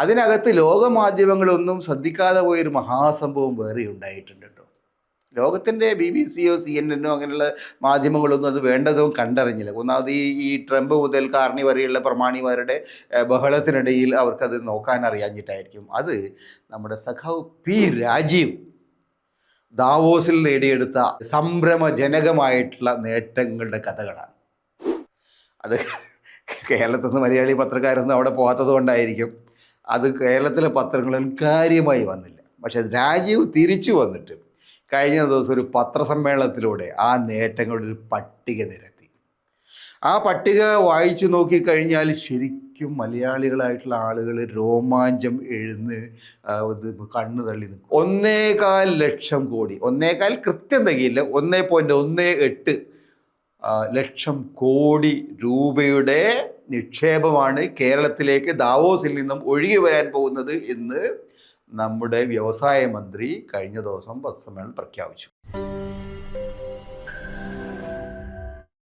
അതിനകത്ത് ലോകമാധ്യമങ്ങളൊന്നും ശ്രദ്ധിക്കാതെ പോയൊരു മഹാസംഭവം വേറെ ഉണ്ടായിട്ടുണ്ട് കേട്ടോ. ലോകത്തിൻ്റെ BBC-യോ CNN-ഓ അങ്ങനെയുള്ള മാധ്യമങ്ങളൊന്നും അത് വേണ്ടതും കണ്ടറിഞ്ഞില്ല. ഒന്നാമത് ഈ ട്രംപ് മുതൽ കാർണി വരെയുള്ള പ്രമാണിമാരുടെ ബഹളത്തിനിടയിൽ അവർക്കത് നോക്കാൻ അറിയാഞ്ഞിട്ടായിരിക്കും. അത് നമ്മുടെ സഖാവ് രാജീവ് ദാവോസിൽ നേടിയെടുത്ത സംഭ്രമജനകമായിട്ടുള്ള നേട്ടങ്ങളുടെ കഥകളാണ്. അത് കേരളത്തിൽ നിന്ന് മലയാളി പത്രക്കാരൊന്നും അവിടെ പോകാത്തത് കൊണ്ടായിരിക്കും അത് കേരളത്തിലെ പത്രങ്ങളിൽ കാര്യമായി വന്നില്ല. പക്ഷെ രാജീവ് തിരിച്ചു വന്നിട്ട് കഴിഞ്ഞ ദിവസം ഒരു പത്രസമ്മേളനത്തിലൂടെ ആ നേട്ടങ്ങളുടെ ഒരു പട്ടിക നിരത്തി. ആ പട്ടിക വായിച്ചു നോക്കിക്കഴിഞ്ഞാൽ ശരിക്കും മലയാളികളായിട്ടുള്ള ആളുകൾ രോമാഞ്ചം കണ്ണു തള്ളി നിൽക്കും. 1.25 ലക്ഷം കോടി, 1.25 കൃത്യം തികയില്ല, 1.18 ലക്ഷം കോടി രൂപയുടെ നിക്ഷേപമാണ് കേരളത്തിലേക്ക് ദാവോസിൽ നിന്നും ഒഴുകി വരാൻ പോകുന്നത് എന്ന് നമ്മുടെ വ്യവസായ മന്ത്രി കഴിഞ്ഞ ദിവസം പത്രസമ്മേളനം പ്രഖ്യാപിച്ചു.